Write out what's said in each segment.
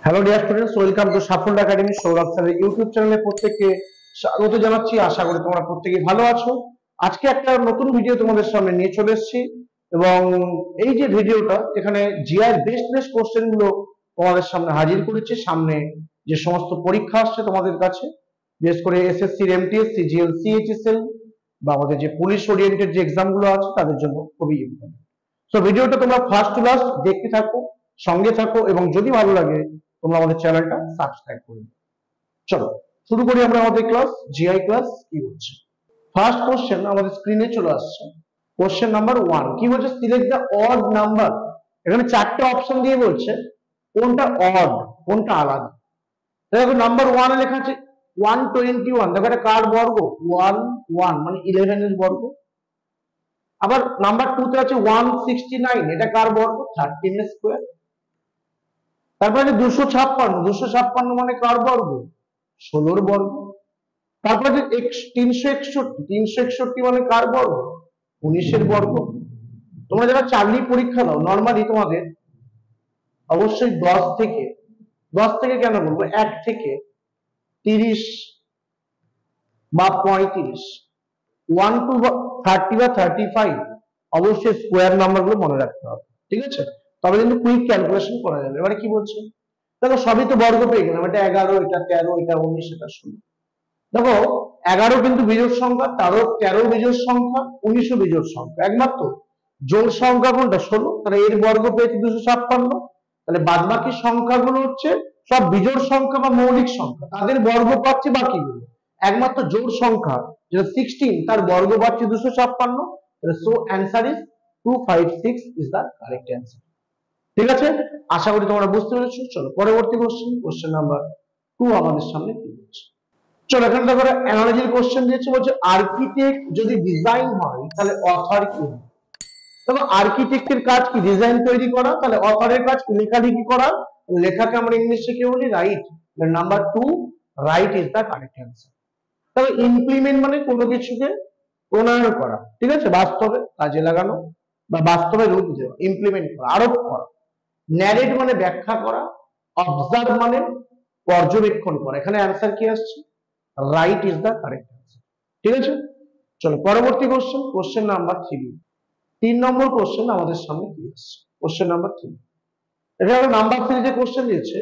Hello dear students, welcome to সাফল্য academy. Sourav স্যারের YouTube চ্যানেলে প্রত্যেককে স্বাগত জানাচ্ছি। আশা করি তোমরা প্রত্যেকেই ভালো আছো। আজকে একটা নতুন ভিডিও তোমাদের সামনে নিয়ে চলে এসেছি এবং এই যে ভিডিওটা এখানে জিআই বেস্ট বেস্ট কোশ্চেন গুলো তোমাদের সামনে হাজির করেছি। সামনে যে সমস্ত পরীক্ষা আসছে তোমাদের কাছে, বিশেষ করে এসএসসি, এমটিএস, সিজিএল, সিএইচএসএল বা আমাদের যে পুলিশ ওরিয়েন্টেড যে এক্সাম গুলো আছে তাদের জন্য খুবই ইম্পর্টেন্ট। সো ভিডিওটা তোমরা ফার্স্ট টু লাস্ট দেখতে থাকো, সঙ্গে থাকো এবং যদি ভালো লাগে তোমরা আমাদের চ্যানেলটা সাবস্ক্রাইব করে দিও। চলো শুরু করি আমরা আমাদের ক্লাস। জিআই ক্লাস কি হচ্ছে, ফার্স্ট কোশ্চেন আমাদের স্ক্রিনে চলে আসছে। কোশ্চেন নাম্বার 1 কি বলছে, সিলেক্ট দ্য অড নাম্বার। এখানে চারটে অপশন দিয়ে বলছে কোনটা অড কোনটা আলাদা। দেখো নাম্বার 1 এ লেখা আছে 121। দেখো এটা কার বর্গ? 1 মানে 11 এর বর্গ। আবার নাম্বার 2 তে আছে 169, এটা কার বর্গ? 13 এর স্কয়ার। তারপরে 256 মানে কার বর্গ? 16 এর বর্গ। তারপরে 361 মানে কার বর্গ? 19 এর বর্গ। তোমরা যারা চাকরি পরীক্ষা দাও নরমালি তোমাদের অবশ্যই 10 থেকে কেন বলবো 1 থেকে 30 বা 35, 1 টু 30 বা 35 অবশ্যই স্কোয়ার নাম্বার গুলো মনে রাখতে হবে, ঠিক আছে? তবে কিন্তু কুইক ক্যালকুলেশন করা যাবে। এবারে কি বলছে দেখো, সবই তো বর্গ পেয়ে গেলাম। এটা 11, এটা 13, এটা 19, এটা 16। দেখো 11 কিন্তু বিজোড় সংখ্যা, 13 বিজোড় সংখ্যা, 19 বিজোড় সংখ্যা। একমাত্র জোড় সংখ্যা কোনটা? 16। তাহলে এর বর্গ পেয়েছি 256। তাহলে বাদবাকি সংখ্যাগুলো হচ্ছে সব বিজোড় সংখ্যা বা মৌলিক সংখ্যা, তাদের বর্গ পাচ্ছি বাকিগুলো। একমাত্র জোড় সংখ্যা যেটা 16 তার বর্গ পাচ্ছি 256। So answer is 256 is the correct answer. ঠিক আছে, আশা করি তোমরা বুঝতে পেরেছো। চলো পরবর্তী কোশ্চেন, কোশ্চেন নাম্বার 2 আমাদের সামনে কি বলছে। চলো এখানে দেখো অ্যানালজির কোশ্চেন দিয়েছে, বলছে আর্কিটেক্ট যদি ডিজাইন হয় তাহলে অথর কি হবে? দেখো আর্কিটেক্টের কাজ কি? ডিজাইন তৈরি করা। তাহলে অথরের কাজ কি? লেখালেখি করা। লেখাকে আমরা ইংলিশে কি বলি? Right. Number 2 right is the correct answer. তবে ইমপ্লিমেন্ট মানে কোনো কিছুকে প্রণয়ন করা, ঠিক আছে, বাস্তবে কাজে লাগানো বা বাস্তবে রূপ দেওয়া, ইমপ্লিমেন্ট করা, আরোপ করা। ন্যারেট মানে ব্যাখ্যা করা। অবজার্ভ মানে পর্যবেক্ষণ করা। এখানে অ্যান্সার কি আসছে? Right is the correct answer. ঠিক আছে, চলো পরবর্তী কোশ্চেন, কোশ্চেন নাম্বার 3। 3 নম্বর কোশ্চেন আমাদের সামনে কি আসছে? কোশ্চেন নাম্বার 3, এটা হলো নাম্বার সিরিজে কোশ্চেন দিয়েছে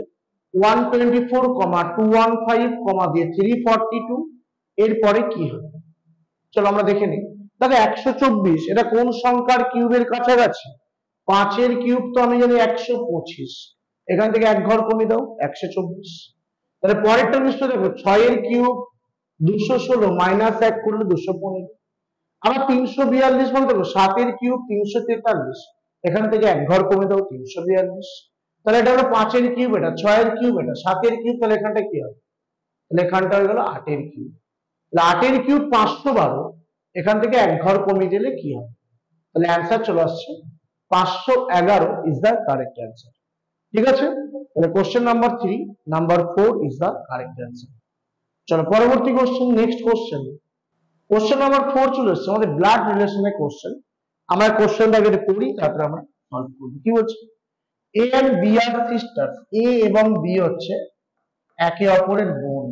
124, 215, দিয়ে 342, এরপরে কি হবে? চলো আমরা দেখে নিই। দেখো 124 এটা কোন সংখ্যার কিউবের কাছাকাছি? 5 এর কিউব তো আমি জানি 125, এখান থেকে এক ঘর কমিয়ে দাও 124। তাহলে পরেরটা নিশ্চয় দেখো 6 এর কিউব 216 মাইনাস 1 করলে 215। আবার 342 মানে দেখো 7 এর কিউব 343, এখান থেকে এক ঘর কমে দাও 342। তাহলে এটা হলো 5 এর কিউব, এটা 6 এর কিউব, এটা 7 এর কিউব। তাহলে এখানটা কি হবে? তাহলে এখানটা হয়ে গেল 8 এর কিউব। তাহলে 8 এর কিউব 512, এখান থেকে এক ঘর কমিয়ে দিলে কি হবে? তাহলে অ্যান্সার চলে আসছে 511 ইজ দ্য কারেক্ট অ্যান্সার। ঠিক আছে, তাহলে question number 3, number 4 is the correct answer. চলো পরবর্তী question, next question, question number 4 চলে এসেছে আমাদের ব্লাড রিলেশনের কোশ্চেন। আমরা কোশ্চেনটা আগে পড়ি, তারপরে আমরা সলভ করব। কি বলছে? এ এন্ড বি আর সিস্টার্স। এ এবং বি হচ্ছে একে অপরের বোন।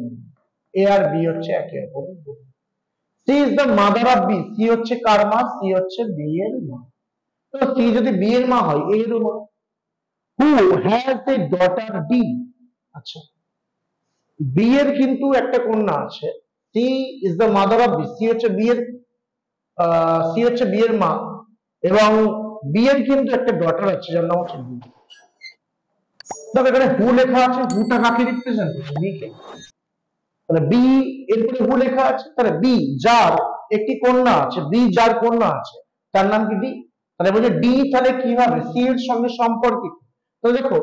এ আর বি হচ্ছে একে অপরের বোন। C is the mother of B. C হচ্ছে কার মা? সি হচ্ছে বি এর মা। তো সি যদি বি এর মা হয়, এ এর মা। Who has a daughter D. আচ্ছা, বি এর কিন্তু একটা কন্যা আছে। C is the mother of B. C হচ্ছে বি এর মা এবং বি এর কিন্তু একটা ডটার আছে যার নাম হচ্ছে বি। দেখো এখানে হু লেখা আছে, হুটা কাকে রিপ্রেজেন্ট করছে? বি কে। তাহলে বি এরপরে হু লেখা আছে, তাহলে বি যার একটি কন্যা আছে, বি যার কন্যা আছে তার নাম কি? ডি। তাহলে বলছে ডি তাহলে কি হবে? সি এর সঙ্গে সম্পর্কিত। তো দেখো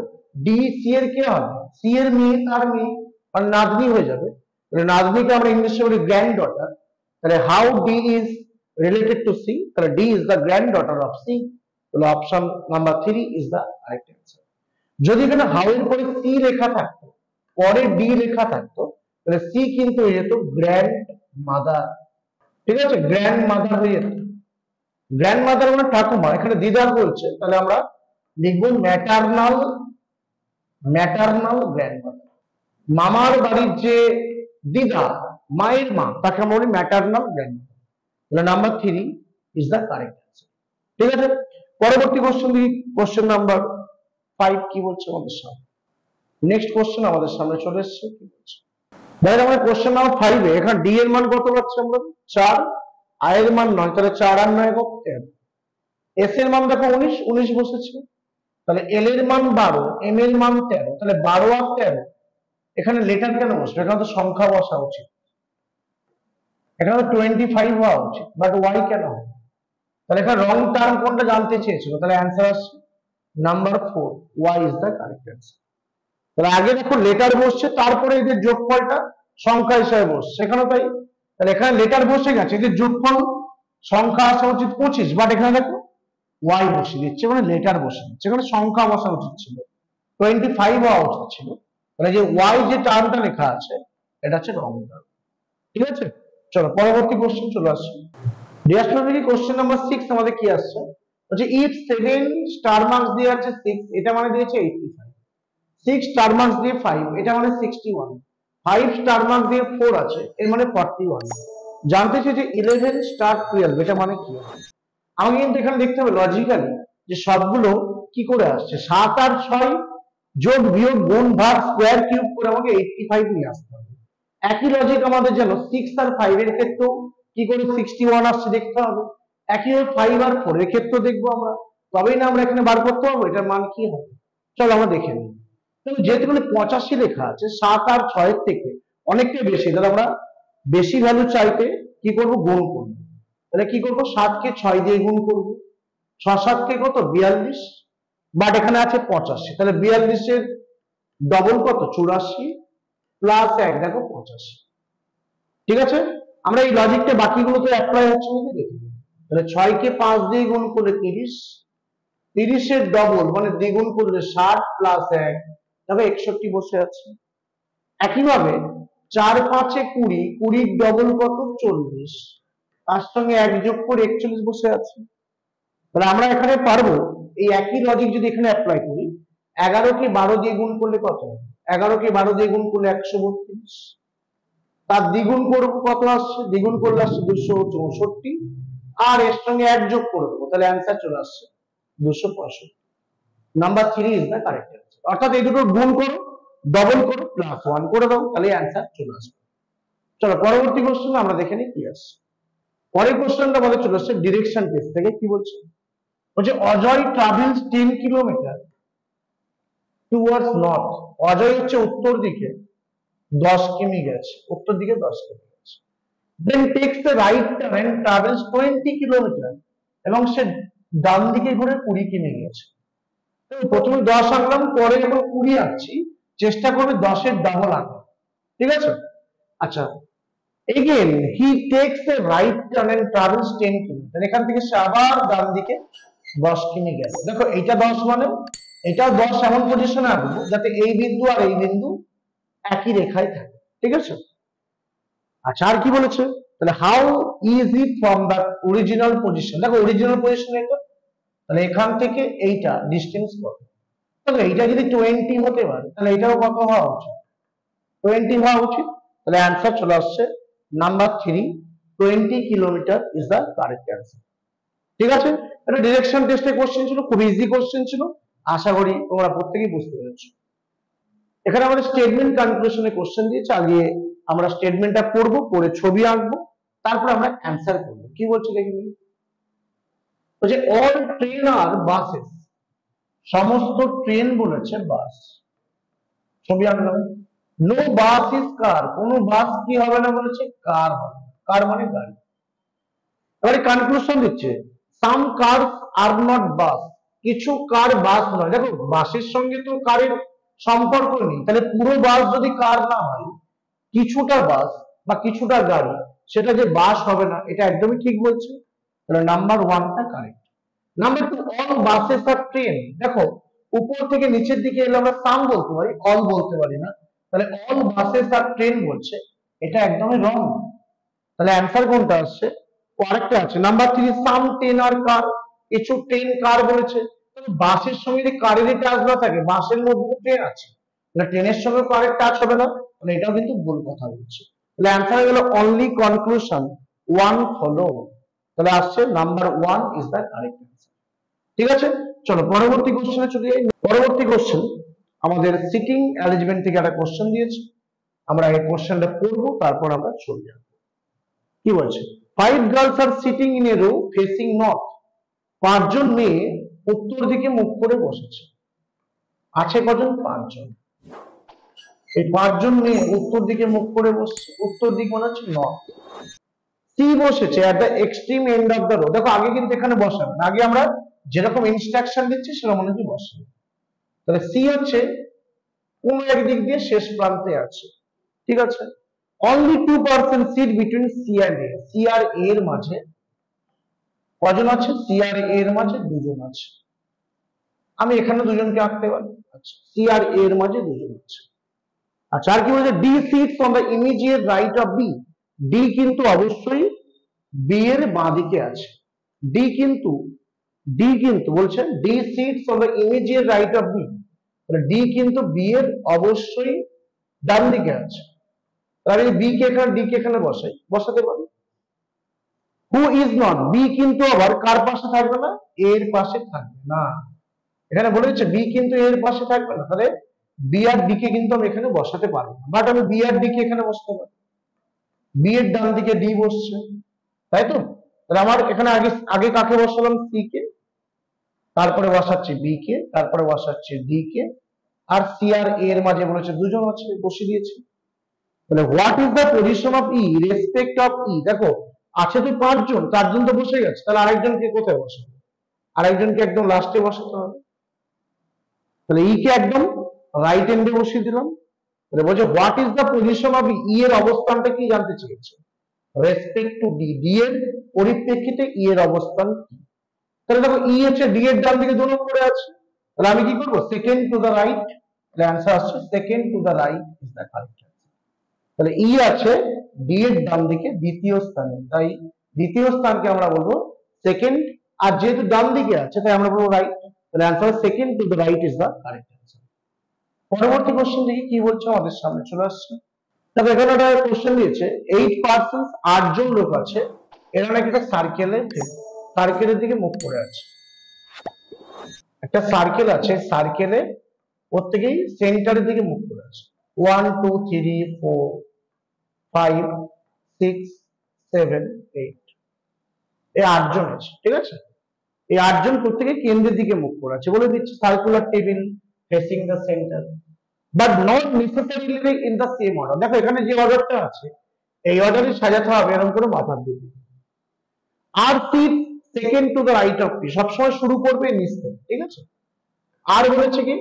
ডি সি এর কে হবে? সি এর মেয়ে, তার মেয়ে, আর নাতনি হয়ে যাবে। তাহলে নাতনিকে আমরা ইংলিশে বলি গ্র্যান্ড ডটার। তাহলে how D is related to C? তাহলে D is the granddaughter of C. তাহলে option number 3 is the correct answer. যদি এখানে হাউ এর পরে সি লেখা থাকতো, পরে ডি লেখা থাকতো, তাহলে সি কিন্তু হয়ে যেত গ্র্যান্ড মাদার। ঠিক আছে, গ্র্যান্ড মাদার হয়ে যেত। গ্র্যান্ড মাদার মানে ঠাকুমা, এখানে দিদার বলছে, তাহলে আমরা লিখবো ম্যাটারনাল ম্যাটারনাল গ্র্যান্ডমাদার, মামার বাড়ির যে দিদা, মায়ের মা, তাকে আমরা বলি ম্যাটারনাল গ্র্যান্ডমাদার। তাহলে number 3 is the correct answer. ঠিক আছে, পরবর্তী কোশ্চেন দেখি, কোশ্চেন নাম্বার 5 কি বলছে আমাদের সামনে। নেক্সট কোশ্চেন আমাদের সামনে চলে এসেছে, কি বলছে দেখেন আমরা কোশ্চেন নাম্বার 5 এ এখানে ডি এর মান কত পাচ্ছি আমরা 4, আই এর মান 9, তাহলে 4 আর 9 কত 13, এস এর মান দেখো 19 বসেছে, তাহলে এল এর মান 12, এম এর মান 13, তাহলে 12 আর 13, এখানে লেটার কেন বসবে, এখানে তো সংখ্যা বসা উচিত, এখানে তো 25 হওয়া উচিত, বাট ওয়াই কেন হবে, তাহলে এখানে রং টার্ম কোনটা জানতে চেয়েছিল, তাহলে অ্যান্সার আসছে number 4, Y is the correct answer. তাহলে আগে দেখো লেটার বসছে, তারপরে এদের যোগফলটা সংখ্যা হিসাবে বসছে, সেখানে তাই, তাহলে এখানে লেটার বসে গেছে, এদের যোগফল সংখ্যা আসা উচিত 25, বাট এখানে দেখো ওয়াই বসিয়ে দিচ্ছে, মানে লেটার বসে দিচ্ছে, এখানে সংখ্যা বসা উচিত ছিল, 25 হওয়া উচিত ছিল, তাহলে যে ওয়াই যে টার্মটা লেখা আছে এটা হচ্ছে রং টার্ম। ঠিক আছে, চলো পরবর্তী কোশ্চেন চলে আসছে। ডিয়াস্ট্রোলজি কোশ্চেন নাম্বার 6 আমাদের কি আসছে, বলছে ইফ 7 স্টার মার্কস দিয়ে আছে 6, এটা মানে দিয়েছে 85, 6 স্টার মার্কস দিয়ে 5, এটা মানে 61, 5 স্টার মার্কস দিয়ে 4 আছে, এর মানে 41, জানতে চাই যে 11 স্টার 12, এটা মানে কি হবে। আমাকে কিন্তু এখানে দেখতে হবে লজিক্যালি যে সবগুলো কি করে আসছে, 7 আর 6 যোগ বিয়োগ গুণ ভাগ স্কয়ার কিউব করে আমাকে 85 নিয়ে আসতে হবে। একই লজিক আমাদের যেন 6 আর 5 এর ক্ষেত্রেও কি করে 61 আসছে দেখতে হবে, একইভাবে 5 আর 4 এর ক্ষেত্রেও দেখবো আমরা, তবেই না আমরা এখানে বার করতে পারবো এটার মান কি হবে। চলো আমরা দেখে নিই। যেহেতু 85 লেখা আছে, 7 আর 6 এর থেকে অনেকটাই বেশি, তাহলে আমরা বেশি ভ্যালু চাইতে কি করব, গুণ করব। তাহলে কি করব, 7 কে 6 দিয়ে গুণ করব, 6 7 কে কত 42, বাট এখানে আছে 85, তাহলে 42 এর ডবল কত 84 প্লাস 1 দেখো 85। ঠিক আছে, আমরা এই লজিকটা বাকিগুলোতে অ্যাপ্লাই হচ্ছে নাকি দেখি। তাহলে 6 কে 5 দিয়ে গুণ করলে 30, 30 এর ডবল মানে দ্বিগুণ করলে 60 প্লাস 1 দেখো 61 বসে আছে। একইভাবে 4 5 এ 20, 20 এর ডবল কত 40, তার সঙ্গে 1 যোগ করে 41 বসে আছে। তাহলে আমরা এখানে পারবো এই একই লজিক যদি এখানে অ্যাপ্লাই করি, 11 কে 12 দিয়ে গুণ করলে কত, 11 কে 12 দিয়ে গুণ করলে 132, তার দ্বিগুণ করব কত আসছে, দ্বিগুণ করলে আসছে 264, আর এর সঙ্গে 1 যোগ করে দেবো, তাহলে অ্যান্সার চলে আসছে 265। Number 3 is the correct answer, অর্থাৎ এই দুটো গুণ করো, ডবল করো, প্লাস 1 করে দাও, তাহলে অ্যান্সার চলে আসবে। চলো পরবর্তী কোশ্চেন আমরা দেখে নিই কি আসছে। পরের কোশ্চেনটা আমাদের চলে আসছে ডিরেকশন টেস্ট থেকে, কি বলছে, বলছে Ajay travels 10 kilometre towards north, Ajay হচ্ছে উত্তর দিকে 10 কিমি গেছে, উত্তর দিকে 10 কিমি গেছে, then takes the right turn and travels 20 kilometre, এবং সে ডান দিকে ঘুরে 20 কিমি গেছে। প্রথমে 10 আঁকলাম, পরে যখন 20 আঁকছি চেষ্টা করবে 10 এর ডাবল আঁকা। ঠিক আছে, আচ্ছা again he takes a right turn and travels 10 kilometre, এখান থেকে সে আবার ডান দিকে 10 কিমি গেল। দেখো এইটা 10 মানে এটাও 10, এমন পজিশনে আঁকবো যাতে এই বিন্দু আর এই বিন্দু একই রেখায় থাকে। ঠিক আছে, আচ্ছা আর কি বলেছে, তাহলে how easy from the original position, দেখো অরিজিনাল পজিশন এটা, তাহলে এখান থেকে এইটা ডিস্টেন্স কত, তাহলে এইটা যদি 20 হতে পারে তাহলে এটাও কত হওয়া উচিত, 20 হওয়া উচিত, তাহলে অ্যান্সার চলে আসছে number 3, 20 kilometre is the correct answer. ঠিক আছে, এটা ডিরেকশন টেস্টের কোশ্চেন ছিল, খুব ইজি কোশ্চেন ছিল, আশা করি তোমরা প্রত্যেকেই বুঝতে পেরেছো। এখানে আমাদের স্টেটমেন্ট কনক্লুশনের কোশ্চেন দিয়েছে, আগে আমরা স্টেটমেন্টটা পড়বো, পড়ে ছবি আঁকবো, তারপর আমরা অ্যান্সার করবো। কি বলছে দেখি, বলছে অল ট্রেন আর বাসেস, সমস্ত ট্রেন বলেছে বাস, ছবি আঁকলাম। নো বাস ইজ কার, কোন বাস কি হবে না বলেছে, কার হবে, কার মানে গাড়ি। এবারে কনক্লুশন দিচ্ছে সাম কার আর নট বাস, কিছু কার বাস নয়। দেখো বাসের সঙ্গে তো কারের সম্পর্ক নেই, তাহলে পুরো বাস যদি কার না হয়, কিছুটা বাস বা কিছুটা গাড়ি সেটা যে বাস হবে না, এটা একদমই ঠিক বলছে, তাহলে নাম্বার 1টা কারেক্ট। নাম্বার 2, অল বাসেস আর ট্রেন, দেখো উপর থেকে নিচের দিকে এলে আমরা সাম বলতে পারি, অল বলতে পারি না, তাহলে অল বাসেস আর ট্রেন বলছে, এটা একদমই রং, তাহলে অ্যান্সার কোনটা আসছে, আরেকটা আছে নাম্বার 3, সাম ট্রেন আর কার, কিছু ট্রেন কার বলেছে, তাহলে বাসের সঙ্গে যদি কারেরই টাচ না থাকে, বাসের মধ্যে ট্রেন আছে, তাহলে ট্রেনের সঙ্গে কারের টাচ হবে না, মানে এটাও কিন্তু ভুল কথা বলছে। তাহলে অ্যান্সার হয়ে গেল অনলি কনক্লুশন ওয়ান ফলো। তাহলে আসছে number 1 is the correct answer. ঠিক আছে, চলো পরবর্তী কোশ্চেনে চলে যাই। পরবর্তী কোশ্চেন আমাদের সিটিং অ্যারেঞ্জমেন্ট থেকে একটা কোশ্চেন দিয়েছে, আমরা এই কোশ্চেনটা পড়ব, তারপর আমরা চলে যাব। কি বলছে? 5 girls are sitting in a row facing north. 5 জন মেয়ে উত্তর দিকে মুখ করে বসেছে। আছে কজন? 5 জন। এই 5 জন মেয়ে উত্তর দিকে মুখ করে বসছে, উত্তর দিক মনে হচ্ছে নর্থ। সি বসেছে at the extreme end of the row. দেখো আগে কিন্তু এখানে বসাবে না, আগে আমরা যেরকম ইনস্ট্রাকশন দিচ্ছি সেরকম অনুযায়ী বসাবে। তাহলে সি হচ্ছে কোন এক দিক দিয়ে শেষ প্রান্তে আছে। ঠিক আছে, only 2% sit between C and A. C আর এ এর মাঝে কজন আছে? সি আর এ এর মাঝে 2 জন আছে। আমি এখানে 2 জনকে আঁকতে পারি। আচ্ছা, সি আর এ এর মাঝে 2 জন আছে। আচ্ছা, আর কি বলছে? D sits on the immediate right of B. D কিন্তু অবশ্যই বি এর বাঁ দিকে আছে। ডি কিন্তু বলছে D sits on the immediate right of B, D কিন্তু বি এর অবশ্যই ডান দিকে আছে। তাহলে বি কে এখানে, ডি কে এখানে বসাতে পারি। হু ইজ নট, বি কিন্তু আবার কার পাশে থাকবে না? এর পাশে থাকবে না। এখানে বলে দিচ্ছে বি কিন্তু এর পাশে থাকবে না, তাহলে বি আর ডি কে কিন্তু আমি এখানে বসাতে পারবো না, বাট আমি বি আর ডি কে এখানে বসাতে পারি। বি এর ডান দিকে ডি বসছে, তাই তো? তাহলে আমার এখানে আগে কাকে বসালাম? সি কে, তারপরে বসাচ্ছি বি কে, তারপরে বসাচ্ছি ডি কে, আর সি আর এ এর মাঝে বলেছে 2 জন আছে, বসিয়ে দিয়েছি। তাহলে what is the position of E respect of E? দেখো আছে তো 5 জন, 4 জন তো বসে গেছে, তাহলে আরেকজনকে কোথায় বসাবো? আরেকজনকে একদম লাস্টে বসাতে হবে। তাহলে ই কে একদম রাইট এন্ডে বসিয়ে দিলাম। তাহলে বলছে what is the position of E এর অবস্থানটা কি জানতে চেয়েছে? রেসপেক্ট টু ডি, ডি এর পরিপ্রেক্ষিতে ই এর অবস্থান কি? তাহলে দেখো ই হচ্ছে ডি এর ডান দিকে 2 নম্বরে আছে, তাহলে আমি কি করব? Second to the right. তাহলে অ্যান্সার আসছে second to the right is the correct answer. তাহলে ই আছে ডি এর ডান দিকে দ্বিতীয় স্থানে, তাই দ্বিতীয় স্থানকে আমরা বলবো সেকেন্ড, আর যেহেতু ডান দিকে আছে তাই আমরা বলবো রাইট। তাহলে answer second to the right is the correct answer. পরবর্তী কোশ্চেন দেখি কি বলছে, আমাদের সামনে চলে আসছে। তবে এখানে একটা কোশ্চেন দিয়েছে 8 পার্সন্স, 8 জন লোক আছে, এরা নাকি একটা সার্কেলের দিকে মুখ করে আছে। একটা সার্কেল আছে, সার্কেলে প্রত্যেকেই সেন্টারের দিকে মুখ করে আছে। 1 2 3 4 5 6 7 8, এই 8 জন আছে। ঠিক আছে, এই 8 জন প্রত্যেকে কেন্দ্রের দিকে মুখ করে আছে। বলে দিচ্ছে circular table facing the centre, but not necessarily in the same order. দেখো এখানে যে অর্ডারটা আছে এই অর্ডারে সাজাতে হবে, এরকম করে মাথার দিকে। আর sit second to the right of P, সবসময় শুরু করবে নিচ থেকে। ঠিক আছে, আর বলেছে কি?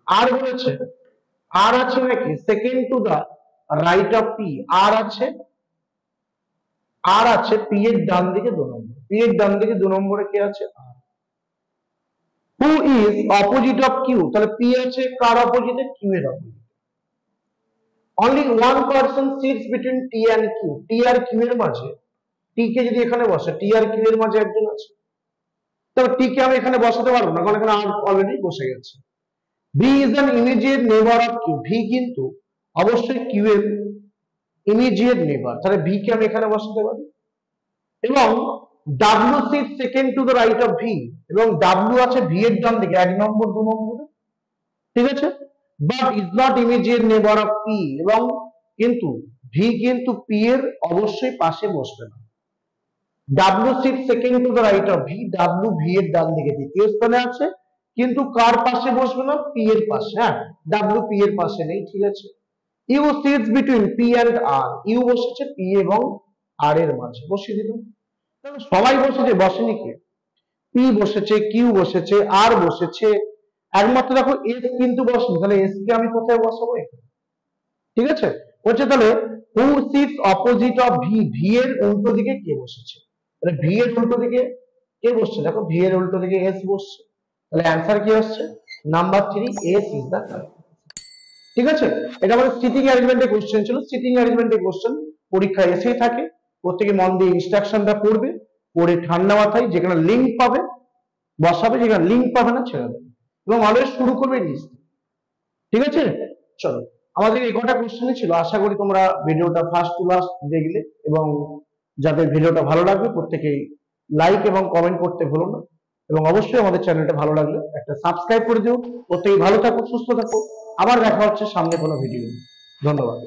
আর বলেছে আর আছে নাকি second to the right of P, R আছে পি এর ডান দিকে 2 নম্বর। পি এর ডান দিকে 2 নম্বরে কে আছে? R. Who is opposite of Q, তাহলে পি আছে কার অপোজিটে? কিউ এর opposite. Only 1 person sits between T and Q, T আর কিউ এর মাঝে, টি কে যদি এখানে বসে, টি আর কিউ এর মাঝে একজন আছে, তবে টি কে আমি এখানে বসাতে পারবো না, কারণ এখানে আর অলরেডি বসে গেছে। V is an immediate neighbour of Q, V কিন্তু অবশ্যই কিউ এর ইমিডিয়েট নেইবার, তাহলে ভি কে আমি এখানে বসাতে পারি। এবং W sit second to the right of V, এবং ডাব্লিউ আছে ভি এর ডান দিকে 1 নম্বর 2 নম্বরে। ঠিক আছে, but is not immediate neighbour of P, এবং কিন্তু ভি কিন্তু পি এর অবশ্যই পাশে বসবে না। W sit second to the right of V, W V এর ডান দিকে দ্বিতীয় স্থানে আছে, কিন্তু কার পাশে বসবে না? পি এর পাশে। হ্যাঁ, ডাব্লিউ পি এর পাশে নেই। ঠিক আছে, U sits between P and R, U বসেছে পি এবং আর এর মাঝে, বসিয়ে দিলাম। সবাই বসেছে, বসেনি কে? পি বসেছে, কিউ বসেছে, আর বসেছে, একমাত্র দেখো এস কিন্তু বসেনি, তাহলে এস কে আমি কোথায় বসাবো? এখানে। ঠিক আছে, বলছে তাহলে who sits opposite of V, V এর উল্টো দিকে কে বসেছে? তাহলে ভি এর উল্টো দিকে কে বসছে? দেখো ভি এর উল্টো দিকে এস বসছে, তাহলে অ্যান্সার কি আসছে? Number 3, S is the correct. ঠিক আছে, এটা আমাদের সিটিং অ্যারেঞ্জমেন্টের কোশ্চেন ছিল। সিটিং অ্যারেঞ্জমেন্টের কোশ্চেন পরীক্ষা এসেই থাকে, প্রত্যেকে মন দিয়ে ইনস্ট্রাকশনটা পড়বে, পড়ে ঠান্ডা মাথায় যেখানে লিঙ্ক পাবে বসাবে, যেখানে লিঙ্ক পাবে না ছেড়ে দেবে, এবং অলওয়েজ শুরু করবে লিস্ট। ঠিক আছে, চলো আমাদের এই কটা কোশ্চেনই ছিল। আশা করি তোমরা ভিডিওটা ফার্স্ট টু লাস্ট দেখলে, এবং যাদের ভিডিওটা ভালো লাগবে প্রত্যেকেই লাইক এবং কমেন্ট করতে ভুলো না, এবং অবশ্যই আমাদের চ্যানেলটা ভালো লাগলে একটা সাবস্ক্রাইব করে দিও। প্রত্যেকেই ভালো থাকো, সুস্থ থাকো, আবার দেখা হচ্ছে সামনে কোনো ভিডিও। ধন্যবাদ।